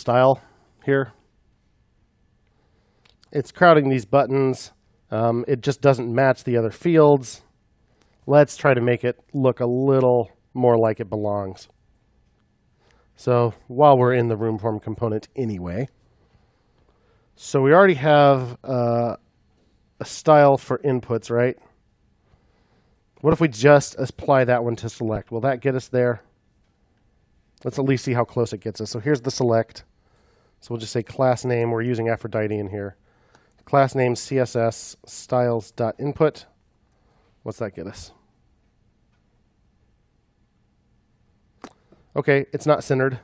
style here. It's crowding these buttons. It just doesn't match the other fields. Let's try to make it look a little more like it belongs. So while we're in the room form component anyway, so we already have a style for inputs, right? What if we just apply that one to select? Will that get us there? Let's at least see how close it gets us. So here's the select. So we'll just say class name. We're using Aphrodite in here. Class name CSS styles.input. What's that get us? Okay, it's not centered.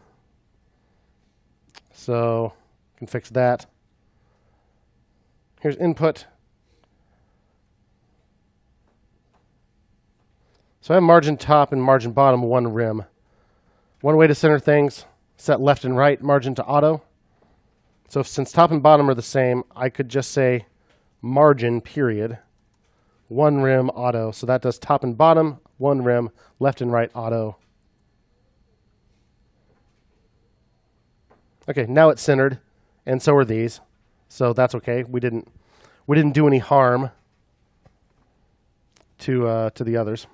So I can fix that. Here's input. So I have margin top and margin bottom, one rim. One way to center things, set left and right margin to auto. So since top and bottom are the same, I could just say margin period, one rim auto. So that does top and bottom, one rim, left and right auto. Okay, now it's centered, and so are these. So that's okay. We didn't do any harm to the others.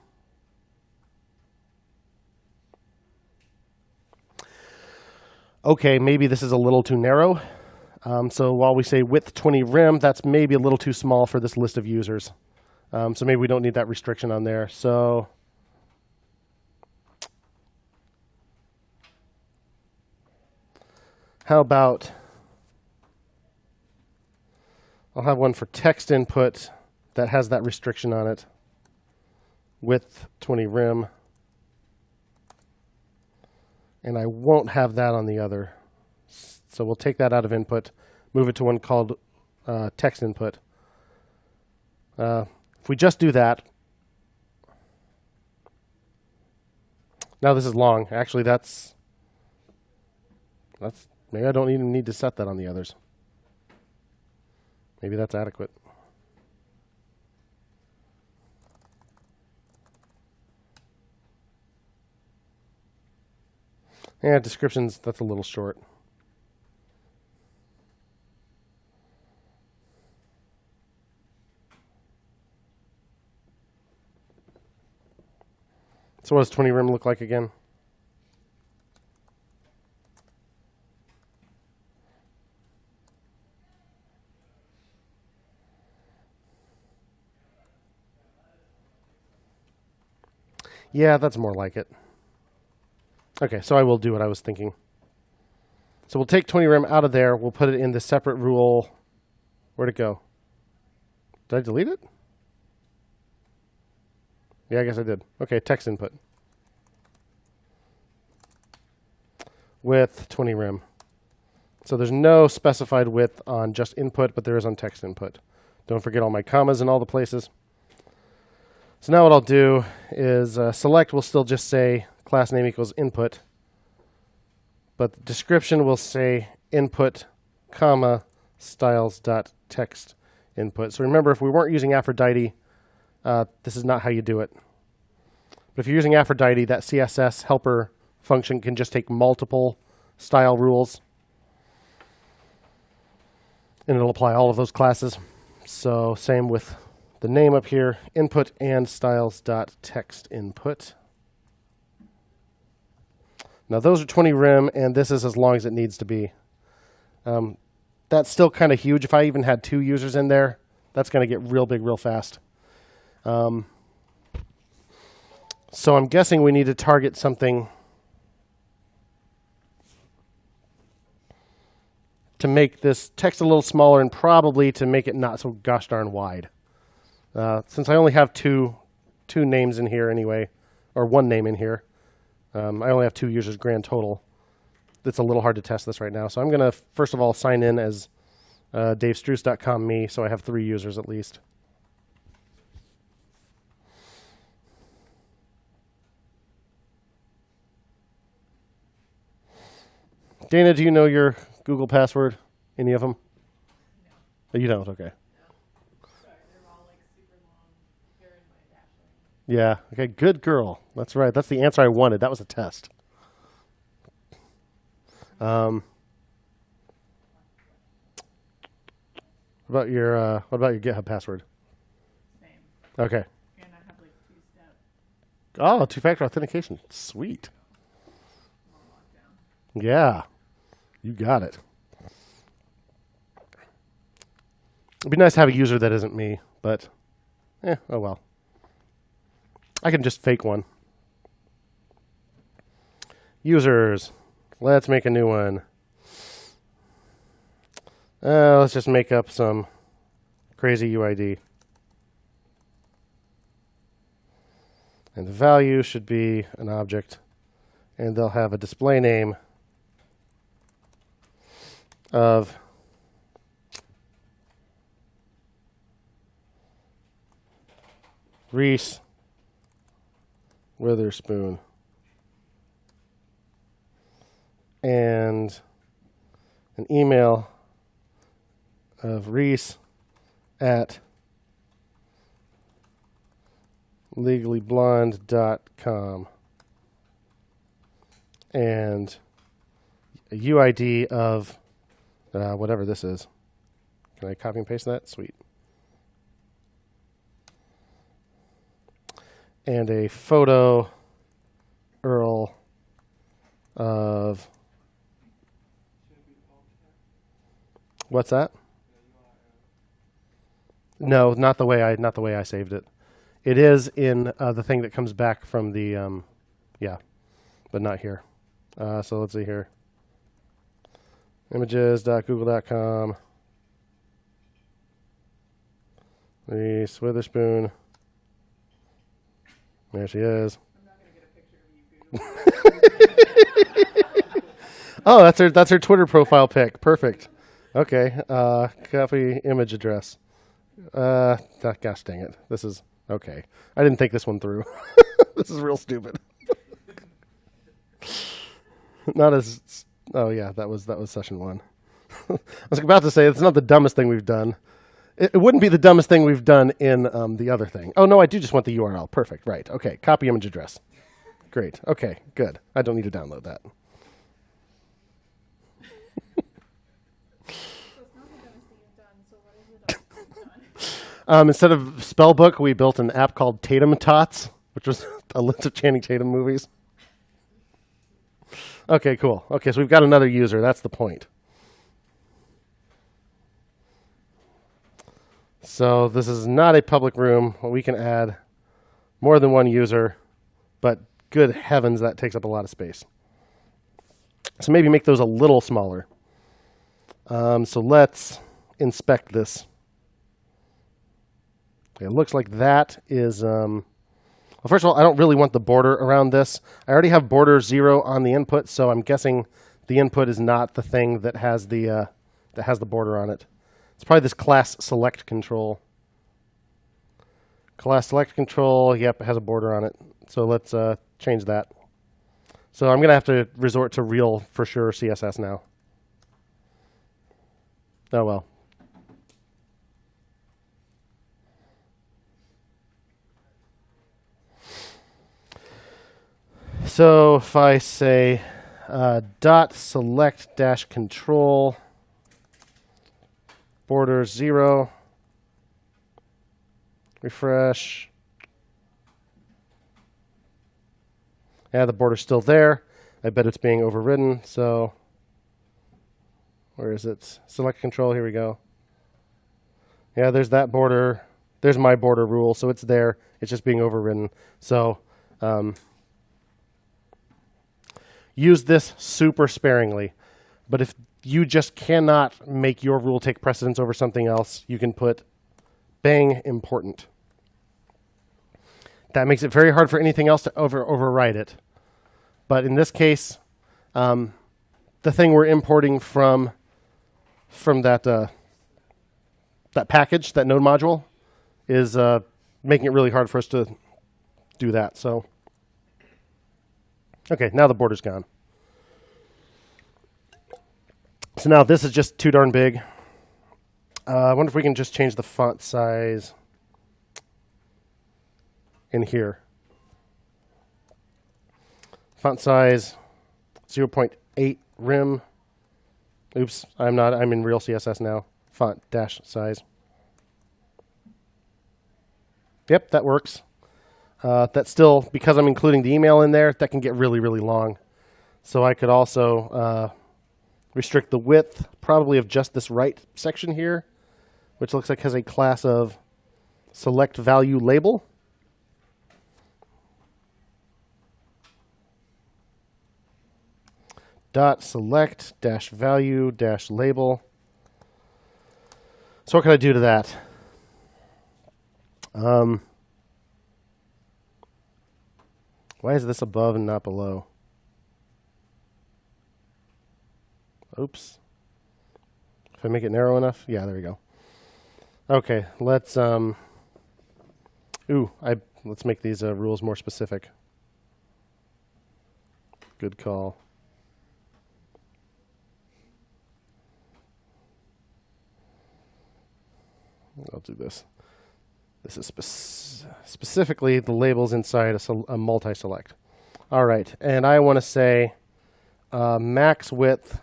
Okay, maybe this is a little too narrow. So while we say width 20 rim, that's maybe a little too small for this list of users. So maybe we don't need that restriction on there. So how about I'll have one for text input that has that restriction on it. Width 20 rim. And I won't have that on the other. So we'll take that out of input, move it to one called text input. If we just do that, now this is long. Actually, that's maybe I don't even need to set that on the others. Maybe that's adequate. Yeah, descriptions, that's a little short. So what does 20 rim look like again? Yeah, that's more like it. Okay, so I will do what I was thinking. So we'll take 20 rim out of there. We'll put it in the separate rule. Where'd it go? Did I delete it? Yeah, I guess I did. Okay, text input. Width 20 rim. So there's no specified width on just input, but there is on text input. Don't forget all my commas in all the places. So now what I'll do is select will still just say class name equals input, but the description will say input, comma, styles.text input. So remember, if we weren't using Aphrodite, this is not how you do it. But if you're using Aphrodite, that CSS helper function can just take multiple style rules, and it'll apply all of those classes. So same with the name up here, input and styles.text input. Now those are 20 rim, and this is as long as it needs to be. That's still kind of huge. If I even had 2 users in there, that's going to get real big real fast. So I'm guessing we need to target something to make this text a little smaller and probably to make it not so gosh darn wide. Since I only have two names in here anyway, or one name in here, I only have 2 users grand total. It's a little hard to test this right now. So I'm going to, first of all, sign in as davestruce.com me, so I have 3 users at least. Dana, do you know your Google password? Any of them? No. Oh, you don't? Okay. No. Sorry, they're all like super long. They're in my dashboard. Yeah. Okay. Good girl. That's right. That's the answer I wanted. That was a test. What about your GitHub password? Same. Okay. And I have like 2-step Oh, two-factor authentication. Sweet. on lockdown. Yeah. You got it. It'd be nice to have a user that isn't me, but oh well. I can just fake one. Users. Let's make a new one. Let's just make up some crazy UID. And the value should be an object. And they'll have a display name of Reese Witherspoon. And an email of Reese at legallyblonde.com. And a UID of whatever this is. Can I copy and paste that? Sweet. And a photo URL of what's that? No, not the way I saved it. It is in the thing that comes back from the yeah, but not here. So let's see here. Images.google.com. Reese Witherspoon. There she is. I'm not going to get a picture of you. Oh, that's her Twitter profile pic. Perfect. Okay. Copy image address. Gosh dang it. This is okay. I didn't think this one through. This is real stupid. Not as. Oh yeah, that was session 1. I was about to say it's not the dumbest thing we've done. It wouldn't be the dumbest thing we've done in the other thing. Oh no, I do just want the URL. Perfect. Right. Okay. Copy image address. Great. Okay. Good. I don't need to download that. So it's not the dumbest thing you've done, so what is the dumbest thing you've done? Instead of Spellbook, we built an app called Tatum Tots, which was a list of Channing Tatum movies. Okay, cool. Okay, so we've got another user. That's the point. So this is not a public room. We can add more than one user, but good heavens, that takes up a lot of space. So maybe make those a little smaller. So let's inspect this. It looks like that is... well, first of all, I don't really want the border around this. I already have border 0 on the input, so I'm guessing the input is not the thing that has the border on it. It's probably this class select control. Class select control, yep, it has a border on it. So let's change that. So I'm going to have to resort to real, for sure, CSS now. Oh, well. So if I say dot select dash control border 0, refresh. Yeah, the border's still there. I bet it's being overridden. So where is it? Select control. Here we go. Yeah, there's that border. There's my border rule. So it's there. It's just being overridden. So use this super sparingly. But if you just cannot make your rule take precedence over something else, you can put bang important. That makes it very hard for anything else to override it. But in this case, the thing we're importing from that that package, that node module, is making it really hard for us to do that. So, okay, now the border's gone. So now this is just too darn big. I wonder if we can just change the font size in here. Font size 0.8 rim. Oops, I'm in real CSS now. font dash size. Yep, that works. That still, because I'm including the email in there, that can get really, really long. So I could also restrict the width, probably of just this right section here, which looks like has a class of select value label. Dot select dash value dash label. So what can I do to that? Why is this above and not below? Oops. If I make it narrow enough, yeah, there we go. Okay, let's let's make these rules more specific. Good call. I'll do this. This is specifically the labels inside a multi-select. All right, and I want to say max width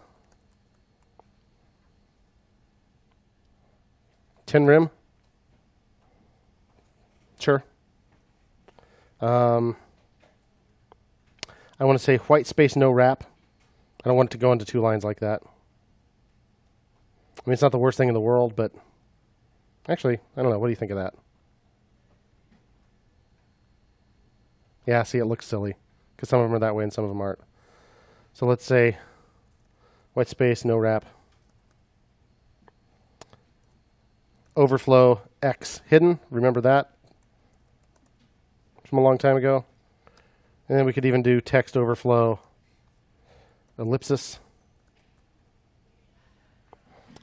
10 rim. Sure. I want to say white space no wrap. I don't want it to go into 2 lines like that. I mean, it's not the worst thing in the world, but actually, I don't know. What do you think of that? Yeah, see, it looks silly because some of them are that way and some of them aren't. So let's say white space, no wrap. Overflow X hidden. Remember that from a long time ago? And then we could even do text overflow ellipsis.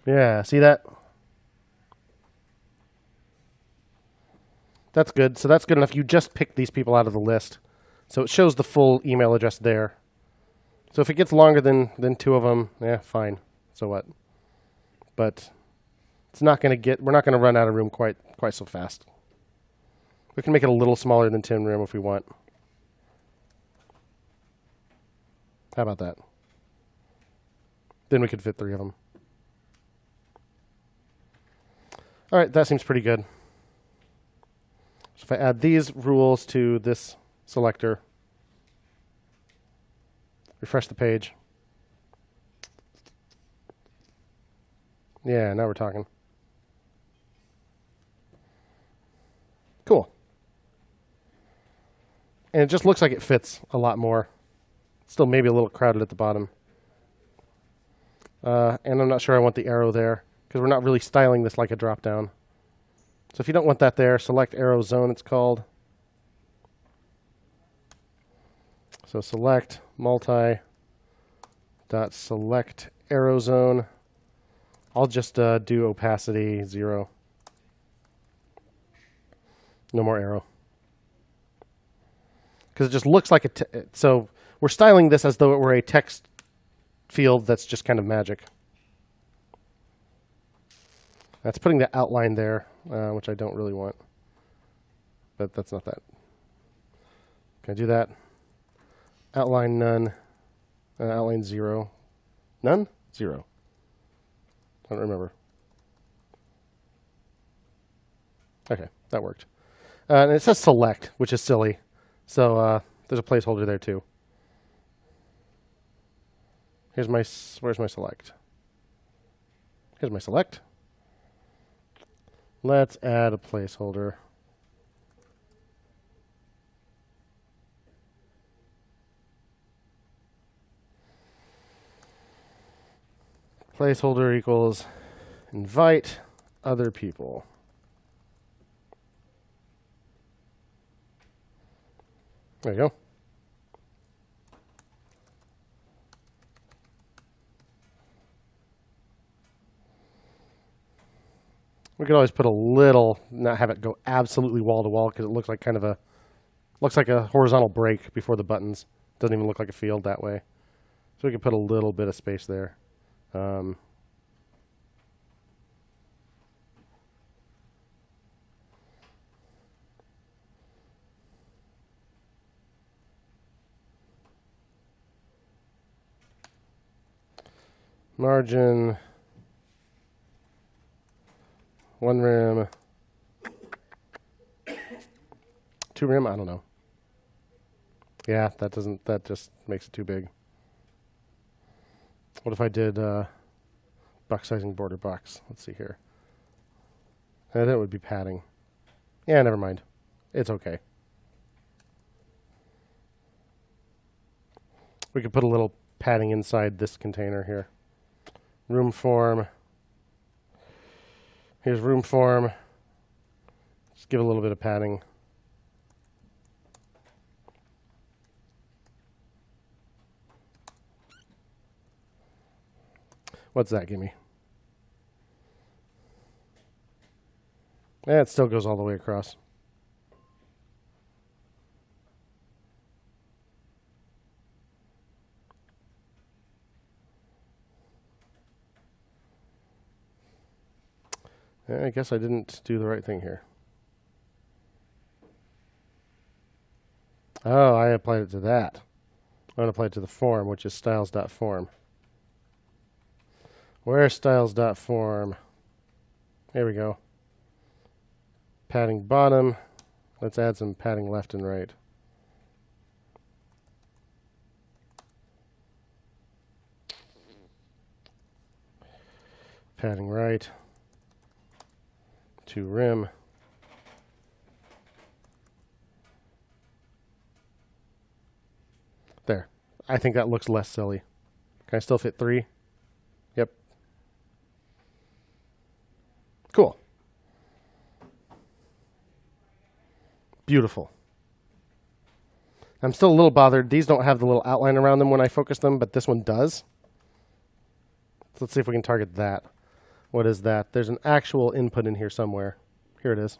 Yeah, see that? That's good. So that's good enough. You just pick these people out of the list. So it shows the full email address there. So if it gets longer than 2 of them, yeah, fine. So what? But it's not going to get, we're not going to run out of room quite so fast. We can make it a little smaller than 10 rim if we want. How about that? Then we could fit 3 of them. All right, that seems pretty good. So if I add these rules to this selector, refresh the page. Yeah, now we're talking. Cool. And it just looks like it fits a lot more. Still maybe a little crowded at the bottom. And I'm not sure I want the arrow there because we're not really styling this like a drop down. So if you don't want that there, select arrow zone, it's called. So select multi dot select arrow zone. I'll just do opacity 0. No more arrow. Because it just looks like so we're styling this as though it were a text field that's just kind of magic. That's putting the outline there, which I don't really want. But that's not that. Can I do that? Outline none. Outline 0. None? 0. I don't remember. Okay, that worked. And it says select, which is silly. So there's a placeholder there too. Where's my select? Here's my select. Let's add a placeholder. Placeholder equals invite other people. There you go. We could always put a little, not have it go absolutely wall to wall because it looks like kind of looks like a horizontal break before the buttons. Doesn't even look like a field that way. So we could put a little bit of space there. Margin 1 rim, 2 rim, I don't know. Yeah, that just makes it too big. What if I did box sizing border box? Let's see here. That would be padding. Yeah, never mind. It's okay. We could put a little padding inside this container here. Room form. Here's room form. Just give a little bit of padding. What's that give me? Yeah, it still goes all the way across. I guess I didn't do the right thing here. Oh, I applied it to that. I'm going to apply it to the form, which is styles.form. Where's styles.form? Here we go. Padding bottom. Let's add some padding left and right. Padding right. To rim. There. I think that looks less silly. Can I still fit 3? Yep. Cool. Beautiful. I'm still a little bothered. These don't have the little outline around them when I focus them, but this one does. So let's see if we can target that. What is that? There's an actual input in here somewhere. Here it is.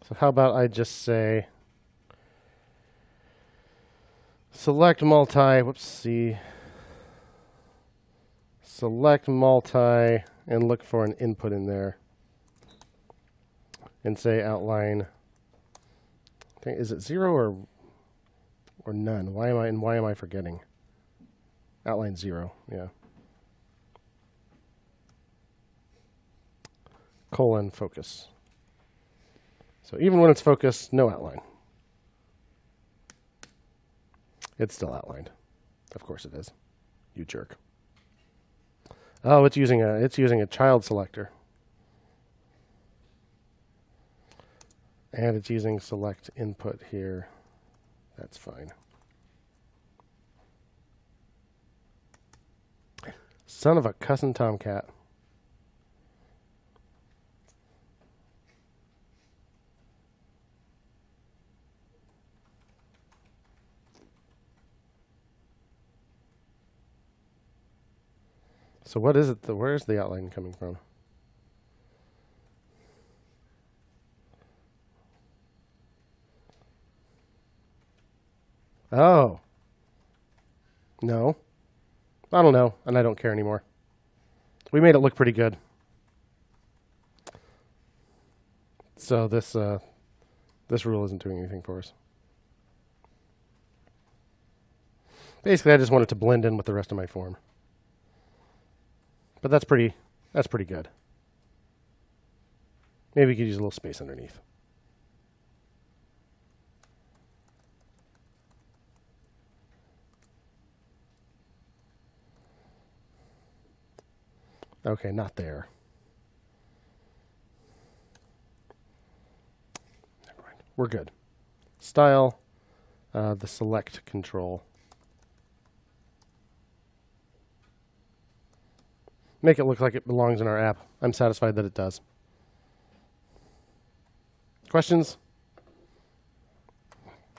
So how about I just say select multi, whoops, see. Select multi and look for an input in there. And say outline. Is it 0 or none? Why am I forgetting? Outline 0, yeah. Colon focus. So even when it's focused, no outline. It's still outlined. Of course it is. You jerk. Oh, it's using a child selector. And it's using select input here. That's fine. Son of a cussing tomcat. So what is it? Where's the outline coming from? Oh. No. I don't know, and I don't care anymore. We made it look pretty good. So this rule isn't doing anything for us. Basically, I just want it to blend in with the rest of my form. But that's pretty good. Maybe we could use a little space underneath. Okay, not there. Never mind. We're good. Style, the select control. Make it look like it belongs in our app. I'm satisfied that it does. Questions?